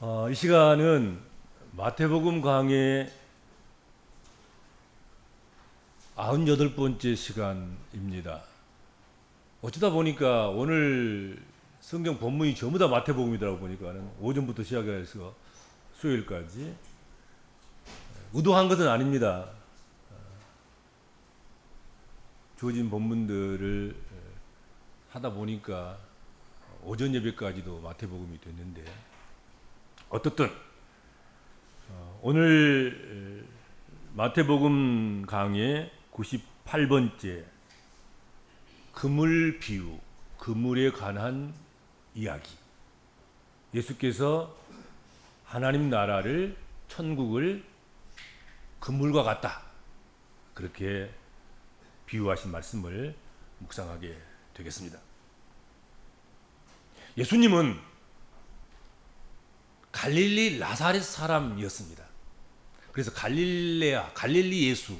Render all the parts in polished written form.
이 시간은 마태복음 강의 98번째 시간입니다. 어쩌다 보니까 오늘 성경 본문이 전부 다 마태복음이더라고 보니까는 오전부터 시작해서 수요일까지 의도한 것은 아닙니다. 주어진 본문들을 하다 보니까 오전 예배까지도 마태복음이 됐는데 어떻든 오늘 마태복음 강의 98번째 그물 비유, 그물에 관한 이야기. 예수께서 하나님 나라를, 천국을 그물과 같다, 그렇게 비유하신 말씀을 묵상하게 되겠습니다. 예수님은 갈릴리 나사렛 사람이었습니다. 그래서 갈릴레아, 갈릴리 예수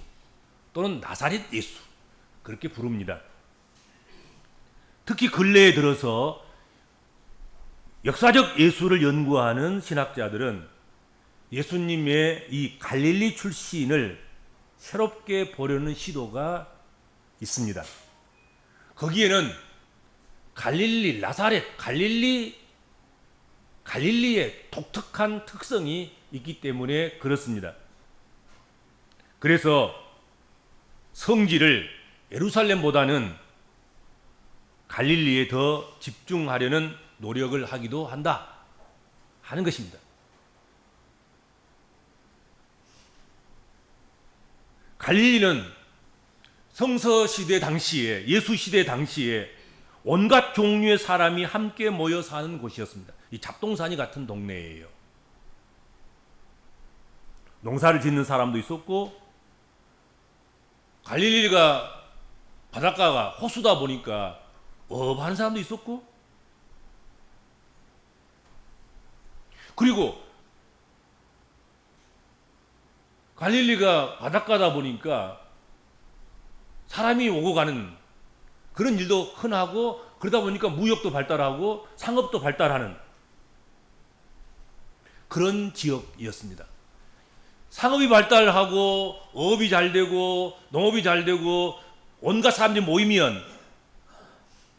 또는 나사렛 예수, 그렇게 부릅니다. 특히 근래에 들어서 역사적 예수를 연구하는 신학자들은 예수님의 이 갈릴리 출신을 새롭게 보려는 시도가 있습니다. 거기에는 갈릴리, 나사렛, 갈릴리의 독특한 특성이 있기 때문에 그렇습니다. 그래서 성지를 예루살렘보다는 갈릴리에 더 집중하려는 노력을 하기도 한다 하는 것입니다. 갈릴리는 성서시대 당시에, 예수시대 당시에 온갖 종류의 사람이 함께 모여 사는 곳이었습니다. 이 잡동사니 같은 동네예요. 농사를 짓는 사람도 있었고, 갈릴리가 바닷가가 호수다 보니까 어업하는 사람도 있었고, 그리고 갈릴리가 바닷가다 보니까 사람이 오고 가는 그런 일도 흔하고, 그러다 보니까 무역도 발달하고 상업도 발달하는 그런 지역이었습니다. 상업이 발달하고 어업이 잘 되고 농업이 잘 되고 온갖 사람들이 모이면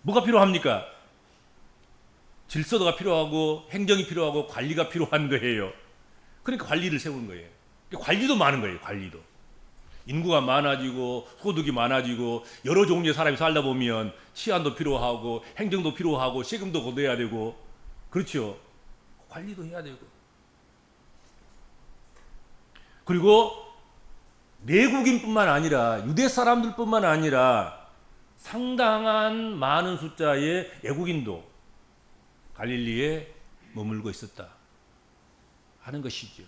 뭐가 필요합니까? 질서가 필요하고 행정이 필요하고 관리가 필요한 거예요. 그러니까 관리를 세우는 거예요. 관리도 많은 거예요. 관리도. 인구가 많아지고 소득이 많아지고 여러 종류의 사람이 살다 보면 치안도 필요하고 행정도 필요하고 세금도 걷어야 되고, 그렇죠. 관리도 해야 되고. 그리고 내국인뿐만 아니라 유대 사람들뿐만 아니라 상당한 많은 숫자의 외국인도 갈릴리에 머물고 있었다 하는 것이죠.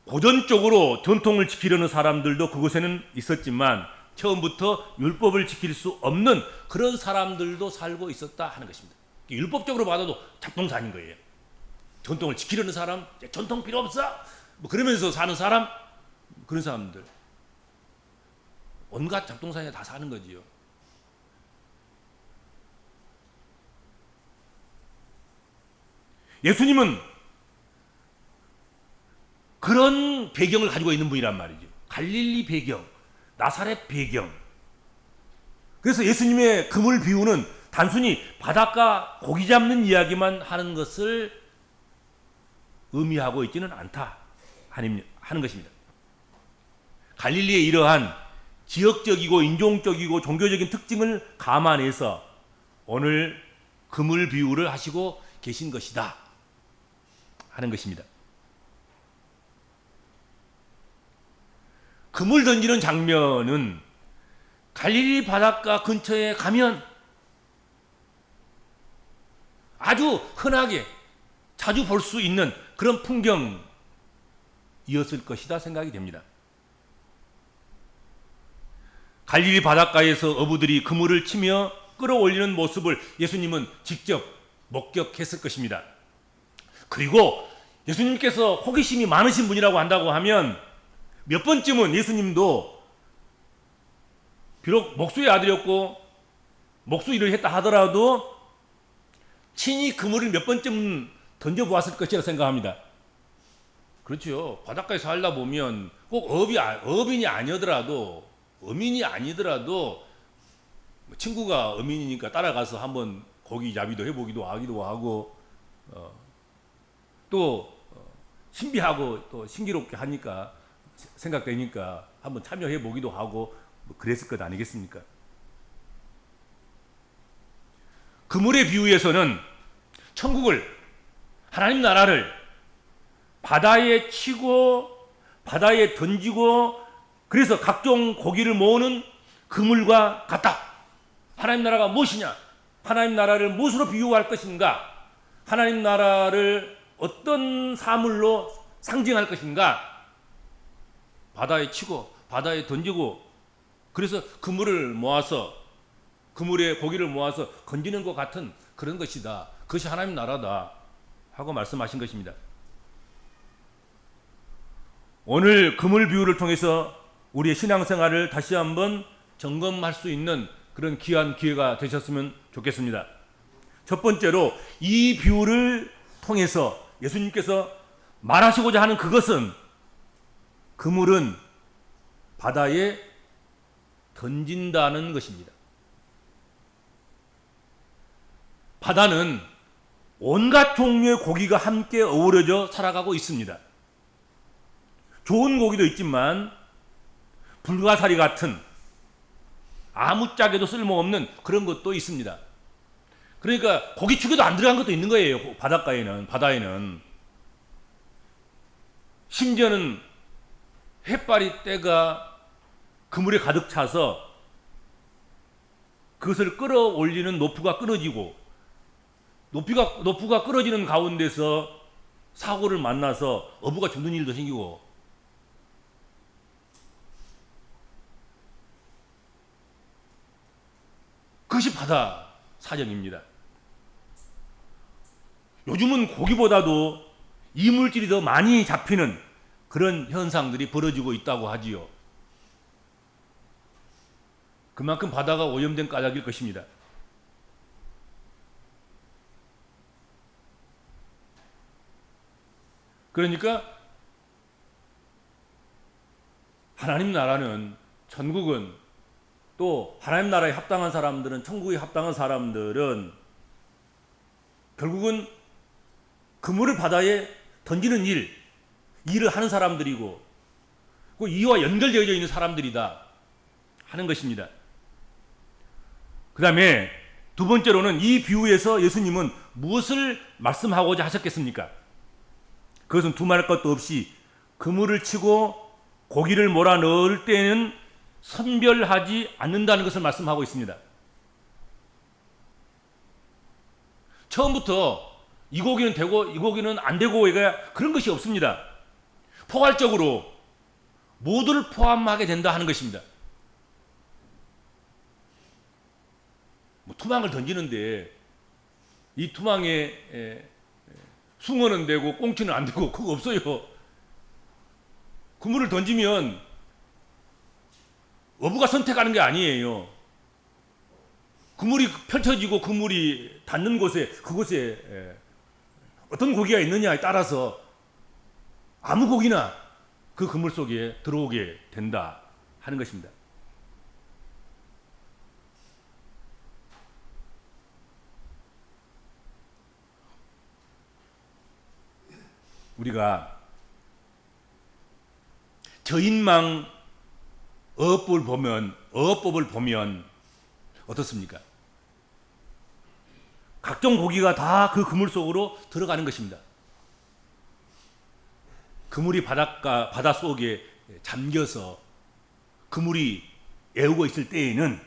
고전적으로 전통을 지키려는 사람들도 그곳에는 있었지만 처음부터 율법을 지킬 수 없는 그런 사람들도 살고 있었다 하는 것입니다. 율법적으로 봐도 잡동사니인 거예요. 전통을 지키려는 사람, 전통 필요 없어 뭐 그러면서 사는 사람, 그런 사람들 온갖 잡동사니에 다 사는 거지요. 예수님은 그런 배경을 가지고 있는 분이란 말이죠. 갈릴리 배경, 나사렛 배경. 그래서 예수님의 그물 비유는 단순히 바닷가 고기 잡는 이야기만 하는 것을 의미하고 있지는 않다 하는 것입니다. 갈릴리의 이러한 지역적이고 인종적이고 종교적인 특징을 감안해서 오늘 그물 비유를 하시고 계신 것이다 하는 것입니다. 그물 던지는 장면은 갈릴리 바닷가 근처에 가면 아주 흔하게 자주 볼 수 있는 그런 풍경이었을 것이다 생각이 됩니다. 갈릴리 바닷가에서 어부들이 그물을 치며 끌어올리는 모습을 예수님은 직접 목격했을 것입니다. 그리고 예수님께서 호기심이 많으신 분이라고 한다고 하면 몇 번쯤은 예수님도 비록 목수의 아들이었고 목수 일을 했다 하더라도 친히 그물을 몇 번쯤 던져보았을 것이라 생각합니다. 그렇죠. 바닷가에 살다 보면 꼭 어민이 아니더라도 친구가 어민이니까 따라가서 한번 고기 잡이도 해보기도 하기도 하고 또 신비하고 또 신기롭게 하니까 생각되니까 한번 참여해 보기도 하고 뭐 그랬을 것 아니겠습니까? 그물의 비유에서는 천국을, 하나님 나라를 바다에 치고 바다에 던지고 그래서 각종 고기를 모으는 그물과 같다. 하나님 나라가 무엇이냐? 하나님 나라를 무엇으로 비유할 것인가? 하나님 나라를 어떤 사물로 상징할 것인가? 바다에 치고 바다에 던지고 그래서 그물을 모아서 그물에 고기를 모아서 건지는 것 같은 그런 것이다. 그것이 하나님 나라다 하고 말씀하신 것입니다. 오늘 그물 비유를 통해서 우리의 신앙생활을 다시 한번 점검할 수 있는 그런 귀한 기회가 되셨으면 좋겠습니다. 첫 번째로 이 비유를 통해서 예수님께서 말하시고자 하는 그것은 그물은 바다에 던진다는 것입니다. 바다는 온갖 종류의 고기가 함께 어우러져 살아가고 있습니다. 좋은 고기도 있지만 불가사리 같은 아무짝에도 쓸모없는 그런 것도 있습니다. 그러니까 고기축에도 안 들어간 것도 있는 거예요. 바다에는 심지어는 햇발이 때가 그물에 가득 차서 그것을 끌어올리는 노프가 끊어지고 노프가 끊어지는 가운데서 사고를 만나서 어부가 죽는 일도 생기고 그것이 바다 사정입니다. 요즘은 고기보다도 이물질이 더 많이 잡히는 그런 현상들이 벌어지고 있다고 하지요. 그만큼 바다가 오염된 까닭일 것입니다. 그러니까 하나님 나라는, 천국은, 또 하나님 나라에 합당한 사람들은, 천국에 합당한 사람들은 결국은 그물을 바다에 던지는 일을 하는 사람들이고 그 이와 연결되어져 있는 사람들이다 하는 것입니다. 그 다음에 두 번째로는 이 비유에서 예수님은 무엇을 말씀하고자 하셨겠습니까? 그것은 두말할 것도 없이 그물을 치고 고기를 몰아 넣을 때는 선별하지 않는다는 것을 말씀하고 있습니다. 처음부터 이 고기는 되고 이 고기는 안 되고 그런 것이 없습니다. 포괄적으로 모두를 포함하게 된다 하는 것입니다. 투망을 던지는데 이 투망에 숭어는 되고 꽁치는 안 되고 그거 없어요. 그물을 던지면 어부가 선택하는 게 아니에요. 그물이 펼쳐지고 그물이 닿는 곳에 그곳에 어떤 고기가 있느냐에 따라서 아무 고기나 그 그물 속에 들어오게 된다 하는 것입니다. 우리가 저인망 어업법을 보면 어떻습니까? 각종 고기가 다 그 그물 속으로 들어가는 것입니다. 그물이 바다 속에 잠겨서 그물이 애우고 있을 때에는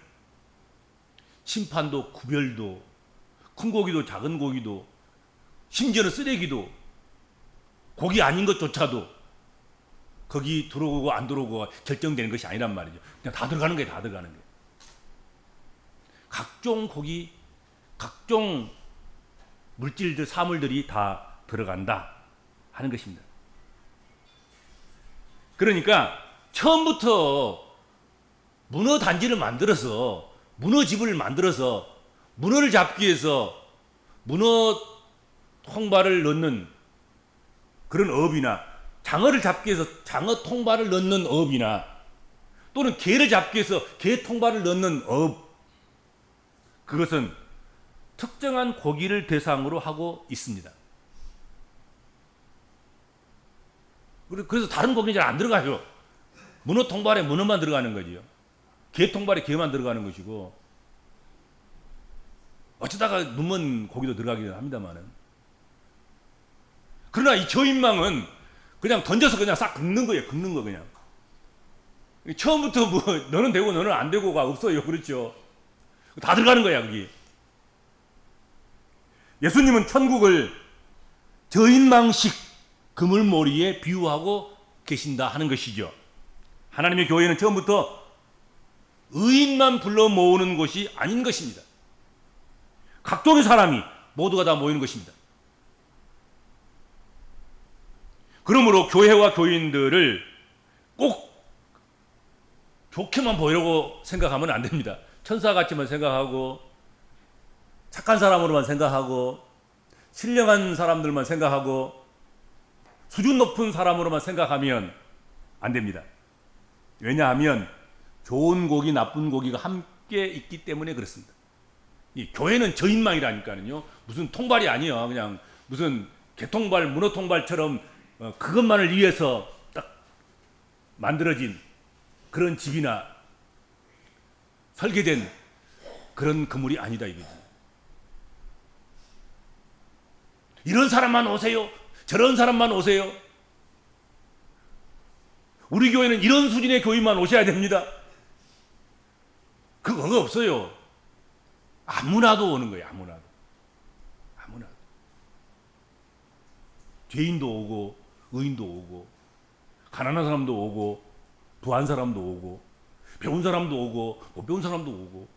심판도 구별도 큰 고기도 작은 고기도 심지어는 쓰레기도 고기 아닌 것조차도 거기 들어오고 안 들어오고가 결정되는 것이 아니란 말이죠. 그냥 다 들어가는 거예요. 다 들어가는 거예요. 각종 고기, 각종 물질들, 사물들이 다 들어간다 하는 것입니다. 그러니까 처음부터 문어 단지를 만들어서 문어집을 만들어서 문어를 잡기 위해서 문어 통발을 넣는 그런 어업이나 장어를 잡기 위해서 장어 통발을 넣는 어업이나 또는 게를 잡기 위해서 게 통발을 넣는 어업, 그것은 특정한 고기를 대상으로 하고 있습니다. 그래서 다른 고기는 잘 안 들어가요. 문어 통발에 문어만 들어가는 거지요. 게 통발에 게만 들어가는 것이고, 어쩌다가 눈먼 고기도 들어가기는 합니다만은. 그러나 이 저인망은 그냥 던져서 그냥 싹 긁는 거예요. 긁는 거 그냥. 처음부터 뭐 너는 되고 너는 안 되고가 없어요. 그렇죠? 다 들어가는 거야, 거기. 예수님은 천국을 저인망식 그물몰이에 비유하고 계신다 하는 것이죠. 하나님의 교회는 처음부터 의인만 불러 모으는 곳이 아닌 것입니다. 각종의 사람이 모두가 다 모이는 것입니다. 그러므로 교회와 교인들을 꼭 좋게만 보이려고 생각하면 안 됩니다. 천사같이만 생각하고 착한 사람으로만 생각하고 신령한 사람들만 생각하고 수준 높은 사람으로만 생각하면 안 됩니다. 왜냐하면 좋은 고기, 나쁜 고기가 함께 있기 때문에 그렇습니다. 이 교회는 저인망이라니까요. 무슨 통발이 아니에요. 그냥 무슨 개통발, 문어통발처럼 그것만을 위해서 딱 만들어진 그런 집이나 설계된 그런 그물이 아니다 이거지. 이런 사람만 오세요. 저런 사람만 오세요. 우리 교회는 이런 수준의 교인만 오셔야 됩니다. 그거 없어요. 아무나도 오는 거예요. 아무나도. 아무나도. 죄인도 오고 의인도 오고 가난한 사람도 오고 부한 사람도 오고 배운 사람도 오고 못 배운 사람도 오고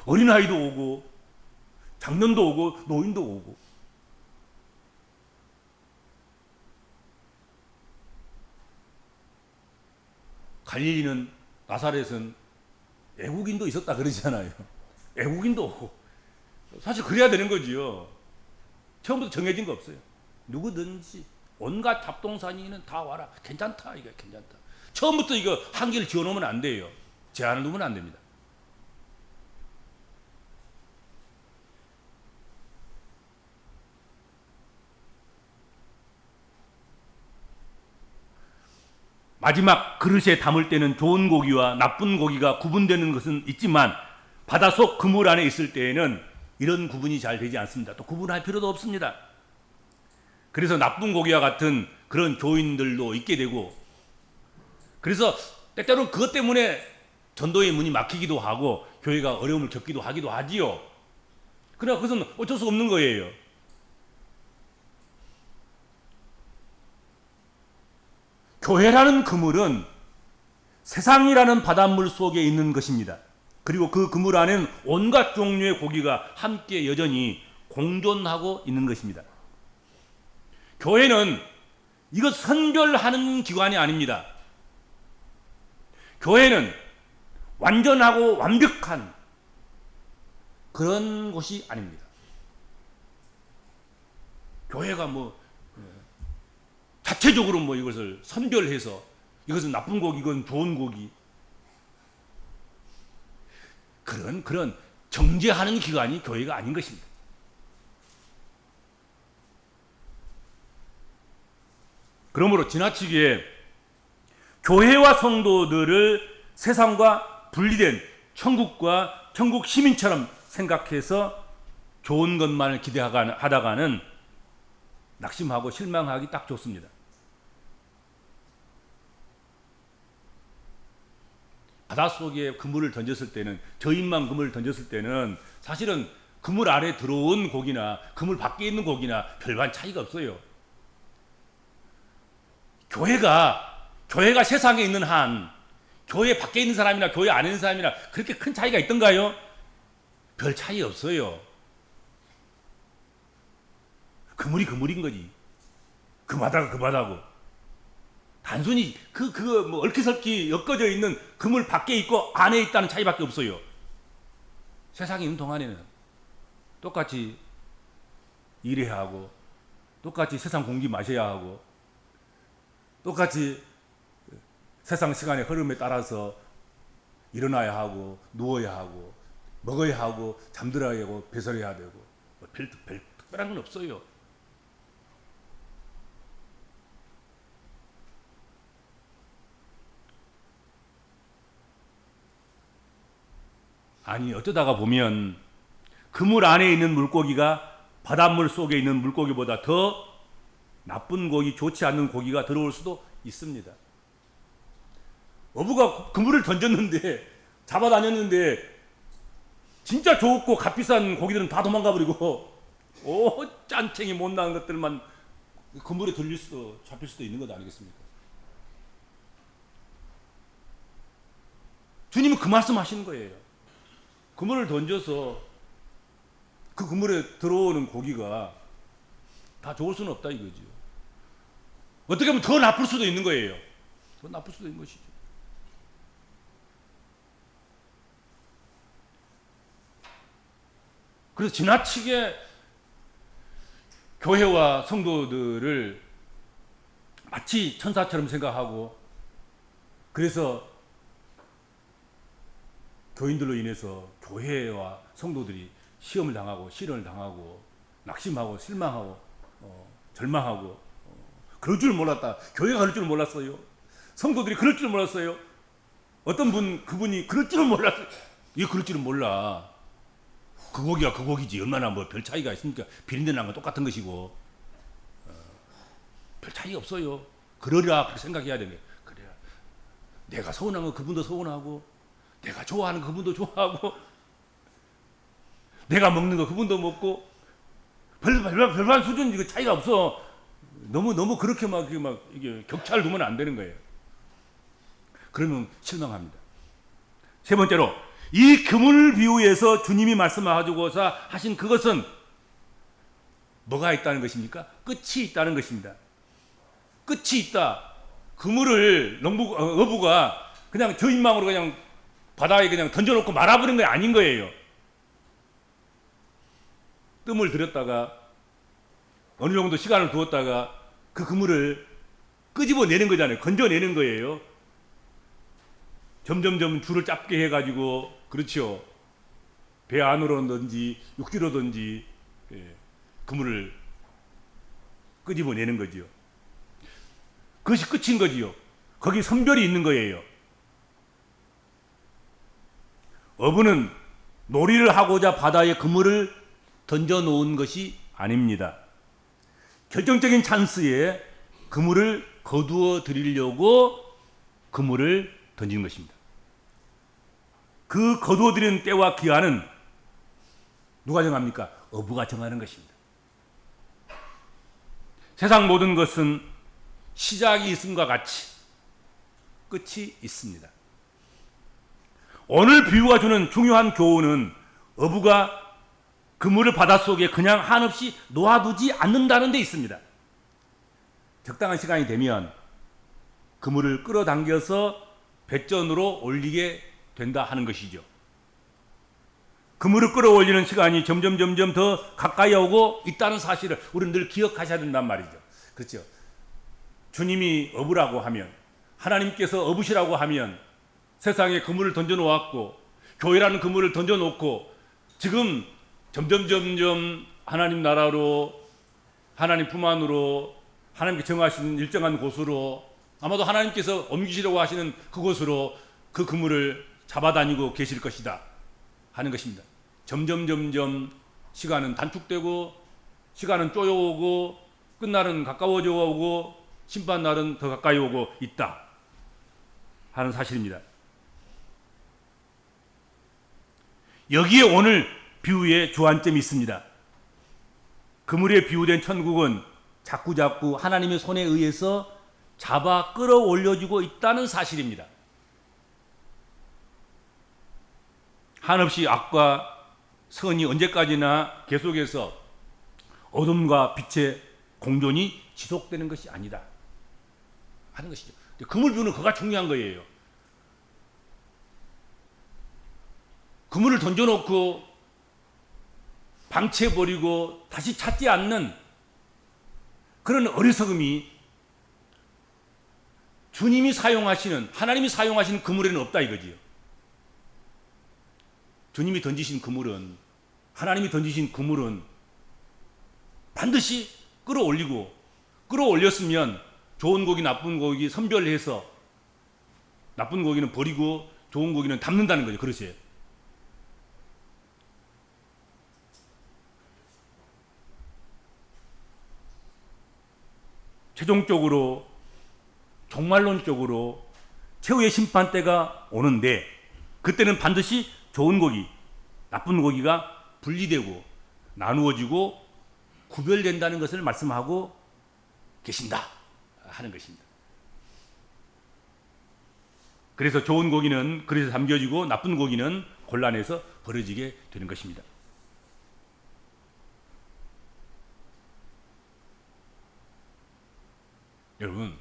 어린아이도 오고 장년도 오고 노인도 오고. 갈릴리는 나사렛은 외국인도 있었다 그러잖아요. 외국인도 오고. 사실 그래야 되는 거지요. 처음부터 정해진 거 없어요. 누구든지 온갖 잡동사니는 다 와라. 괜찮다. 이거 괜찮다. 처음부터 이거 한계를 지어놓으면 안 돼요. 제한을 두면 안 됩니다. 마지막 그릇에 담을 때는 좋은 고기와 나쁜 고기가 구분되는 것은 있지만 바닷속 그물 안에 있을 때에는 이런 구분이 잘 되지 않습니다. 또 구분할 필요도 없습니다. 그래서 나쁜 고기와 같은 그런 교인들도 있게 되고, 그래서 때때로는 그것 때문에 전도의 문이 막히기도 하고 교회가 어려움을 겪기도 하기도 하지요. 그러나 그것은 어쩔 수 없는 거예요. 교회라는 그물은 세상이라는 바닷물 속에 있는 것입니다. 그리고 그 그물 안에는 온갖 종류의 고기가 함께 여전히 공존하고 있는 것입니다. 교회는 이것 선별하는 기관이 아닙니다. 교회는 완전하고 완벽한 그런 곳이 아닙니다. 교회가 자체적으로 이것을 선별해서 이것은 나쁜 고기, 이건 좋은 고기, 그런 정죄하는 기관이 교회가 아닌 것입니다. 그러므로 지나치게 교회와 성도들을 세상과 분리된 천국과 천국 시민처럼 생각해서 좋은 것만을 기대하다가는 낙심하고 실망하기 딱 좋습니다. 바닷속에 그물을 던졌을 때는, 저인망 그물을 던졌을 때는 사실은 그물 안에 들어온 고기나 그물 밖에 있는 고기나 별반 차이가 없어요. 교회가 세상에 있는 한 교회 밖에 있는 사람이나 교회 안에 있는 사람이나 그렇게 큰 차이가 있던가요? 별 차이 없어요. 그물이 그물인 거지. 그마다가 그마다고. 단순히 얼키설키 엮어져 있는 그물 밖에 있고 안에 있다는 차이밖에 없어요. 세상에 있는 동안에는 똑같이 일해야 하고, 똑같이 세상 공기 마셔야 하고, 똑같이 세상 시간의 흐름에 따라서 일어나야 하고, 누워야 하고, 먹어야 하고, 잠들어야 하고, 배설해야 되고, 별 특별한 건 없어요. 아니, 어쩌다가 보면 그물 안에 있는 물고기가 바닷물 속에 있는 물고기보다 더 나쁜 고기, 좋지 않는 고기가 들어올 수도 있습니다. 어부가 그물을 던졌는데, 잡아다녔는데 진짜 좋고 값비싼 고기들은 다 도망가 버리고, 짠챙이 못나는 것들만 그물에 잡힐 수도 있는 것 아니겠습니까? 주님은 그 말씀 하시는 거예요. 그물을 던져서 그 그물에 들어오는 고기가 다 좋을 수는 없다 이거죠. 어떻게 보면 더 나쁠 수도 있는 거예요. 더 나쁠 수도 있는 것이죠. 그래서 지나치게 교회와 성도들을 마치 천사처럼 생각하고, 그래서 교인들로 인해서 교회와 성도들이 시험을 당하고 시련을 당하고 낙심하고 실망하고 절망하고, 그럴 줄 몰랐다. 교회가 그럴 줄 몰랐어요. 성도들이 그럴 줄 몰랐어요. 어떤 그분이 그럴 줄은 몰랐어요. 왜 그럴 줄은 몰라. 그 고기가 그 고기지. 얼마나 뭐 별 차이가 있습니까? 비린내 난 건 똑같은 것이고, 별 차이가 없어요. 그러리라 그렇게 생각해야 되는 거예요. 그래야 내가 서운한 거 그분도 서운하고, 내가 좋아하는 거 그분도 좋아하고, 내가 먹는 거 그분도 먹고, 별반 수준 이거 차이가 없어. 너무 그렇게 이게 격차를 두면 안 되는 거예요. 그러면 실망합니다. 세 번째로, 이 그물 비유에서 주님이 말씀하시고서 하신 그것은 뭐가 있다는 것입니까? 끝이 있다는 것입니다. 끝이 있다. 그물을 어부가 그냥 저인망으로 그냥 바다에 그냥 던져놓고 말아버린 게 아닌 거예요. 뜸을 들였다가 어느 정도 시간을 두었다가 그 그물을 끄집어내는 거잖아요. 건져내는 거예요. 점점점 줄을 짧게 해가지고, 그렇죠. 배 안으로든지 육지로든지 그물을 끄집어내는 거지요. 그것이 끝인 거지요. 거기 선별이 있는 거예요. 어부는 놀이를 하고자 바다에 그물을 던져놓은 것이 아닙니다. 결정적인 찬스에 그물을 거두어 드리려고 그물을 던진 것입니다. 그 거두어 드리는 때와 기한은 누가 정합니까? 어부가 정하는 것입니다. 세상 모든 것은 시작이 있음과 같이 끝이 있습니다. 오늘 비유가 주는 중요한 교훈은 어부가 그물을 바닷속에 그냥 한없이 놓아두지 않는다는 데 있습니다. 적당한 시간이 되면 그물을 끌어당겨서 배전으로 올리게 된다 하는 것이죠. 그물을 끌어올리는 시간이 점점 더 가까이 오고 있다는 사실을 우리는 늘 기억하셔야 된단 말이죠. 그렇죠. 주님이 어부라고 하면, 하나님께서 어부시라고 하면 세상에 그물을 던져놓았고, 교회라는 그물을 던져놓고 지금 점점 하나님 나라로, 하나님 품 안으로, 하나님께 정하신 일정한 곳으로, 아마도 하나님께서 옮기시려고 하시는 그곳으로 그 그물을 잡아다니고 계실 것이다 하는 것입니다. 점점 시간은 단축되고, 시간은 쪼여오고, 끝날은 가까워져 오고, 심판날은 더 가까이 오고 있다 하는 사실입니다. 여기에 오늘 비유의 주안점이 있습니다. 그물에 비유된 천국은 자꾸자꾸 하나님의 손에 의해서 잡아 끌어올려주고 있다는 사실입니다. 한없이 악과 선이 언제까지나 계속해서 어둠과 빛의 공존이 지속되는 것이 아니다 하는 것이죠. 그물 비유는 그가 중요한 거예요. 그물을 던져놓고 방치해버리고 다시 찾지 않는 그런 어리석음이 주님이 사용하시는, 하나님이 사용하시는 그물에는 없다 이거지요. 주님이 던지신 그물은, 하나님이 던지신 그물은 반드시 끌어올리고, 끌어올렸으면 좋은 고기 나쁜 고기 선별해서 나쁜 고기는 버리고 좋은 고기는 담는다는 거죠. 그렇지. 최종적으로 종말론적으로 최후의 심판 때가 오는데, 그때는 반드시 좋은 고기, 나쁜 고기가 분리되고 나누어지고 구별된다는 것을 말씀하고 계신다 하는 것입니다. 그래서 좋은 고기는 그래서 담겨지고 나쁜 고기는 곤란해서 버려지게 되는 것입니다. 여러분,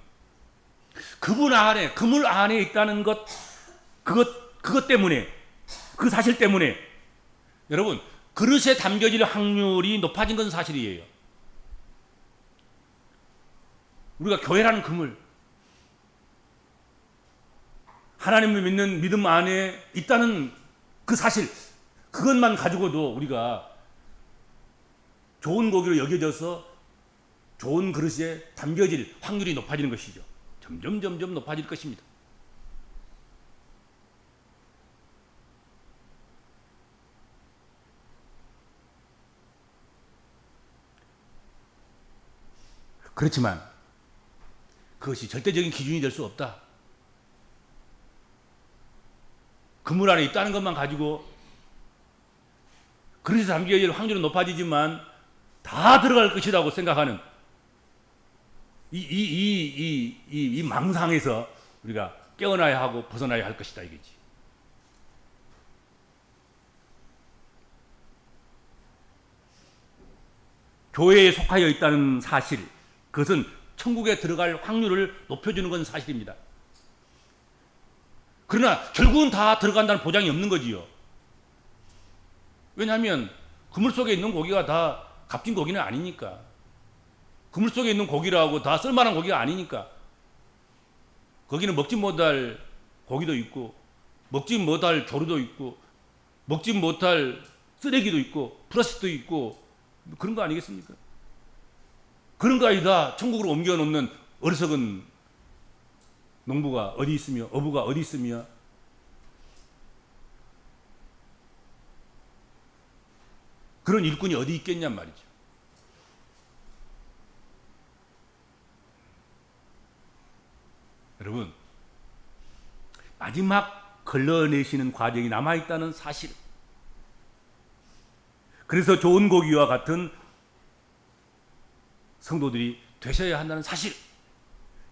그분 안에, 그물 안에 있다는 것, 그것 때문에, 그 사실 때문에, 여러분, 그릇에 담겨질 확률이 높아진 건 사실이에요. 우리가 교회라는 그물, 하나님을 믿는 믿음 안에 있다는 그 사실, 그것만 가지고도 우리가 좋은 고기로 여겨져서 좋은 그릇에 담겨질 확률이 높아지는 것이죠. 점점 높아질 것입니다. 그렇지만 그것이 절대적인 기준이 될 수 없다. 그물 안에 있다는 것만 가지고 그릇에 담겨질 확률은 높아지지만 다 들어갈 것이라고 생각하는 이 망상에서 우리가 깨어나야 하고 벗어나야 할 것이다 이거지. 교회에 속하여 있다는 사실, 그것은 천국에 들어갈 확률을 높여주는 건 사실입니다. 그러나 결국은 다 들어간다는 보장이 없는 거지요. 왜냐하면 그물 속에 있는 고기가 다 값진 고기는 아니니까. 그물 속에 있는 고기라고 다 쓸만한 고기가 아니니까. 거기는 먹지 못할 고기도 있고, 먹지 못할 조류도 있고, 먹지 못할 쓰레기도 있고, 플라스틱도 있고, 그런 거 아니겠습니까? 그런 거 아니다 천국으로 옮겨놓는 어리석은 농부가 어디 있으며, 어부가 어디 있으며, 그런 일꾼이 어디 있겠냔 말이죠. 여러분, 마지막 걸러내시는 과정이 남아있다는 사실, 그래서 좋은 고기와 같은 성도들이 되셔야 한다는 사실,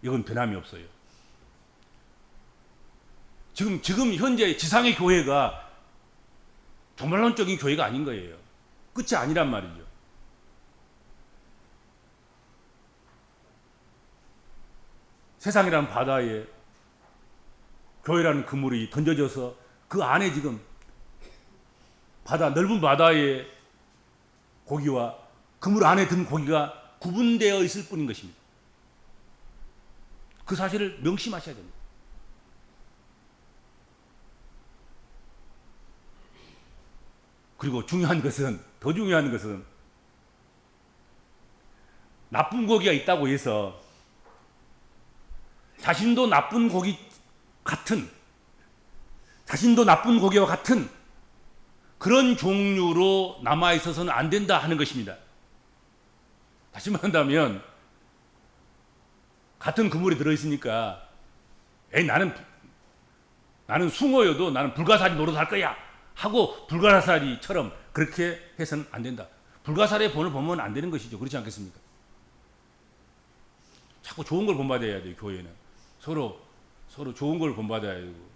이건 변함이 없어요. 지금 현재 지상의 교회가 종말론적인 교회가 아닌 거예요. 끝이 아니란 말이죠. 세상이라는 바다에 교회라는 그물이 던져져서 그 안에 지금 넓은 바다에 고기와 그물 안에 든 고기가 구분되어 있을 뿐인 것입니다. 그 사실을 명심하셔야 됩니다. 그리고 더 중요한 것은 나쁜 고기가 있다고 해서 자신도 나쁜 고기와 같은 그런 종류로 남아있어서는 안 된다 하는 것입니다. 다시 말한다면 같은 그물에 들어있으니까 나는 숭어여도 나는 불가사리 노릇할 거야 하고 불가사리처럼 그렇게 해서는 안 된다. 불가사리의 본을 보면 안 되는 것이죠. 그렇지 않겠습니까? 자꾸 좋은 걸 본받아야 돼요. 교회는 서로 좋은 걸 본받아야 되고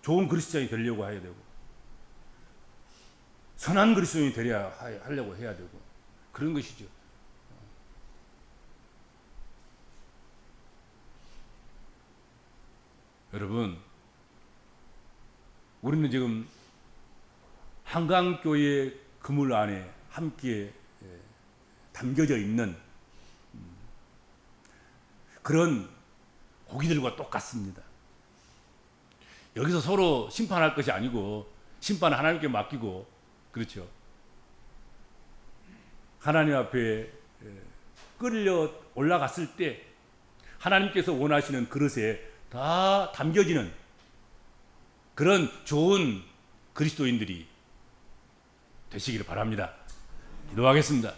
좋은 그리스도인이 되려고 해야 되고 선한 그리스도인이 하려고 해야 되고 그런 것이죠. 여러분, 우리는 지금 한강교회 그물 안에 함께 담겨져 있는 그런 고기들과 똑같습니다. 여기서 서로 심판할 것이 아니고 심판을 하나님께 맡기고, 그렇죠, 하나님 앞에 끌려 올라갔을 때 하나님께서 원하시는 그릇에 다 담겨지는 그런 좋은 그리스도인들이 되시기를 바랍니다. 기도하겠습니다.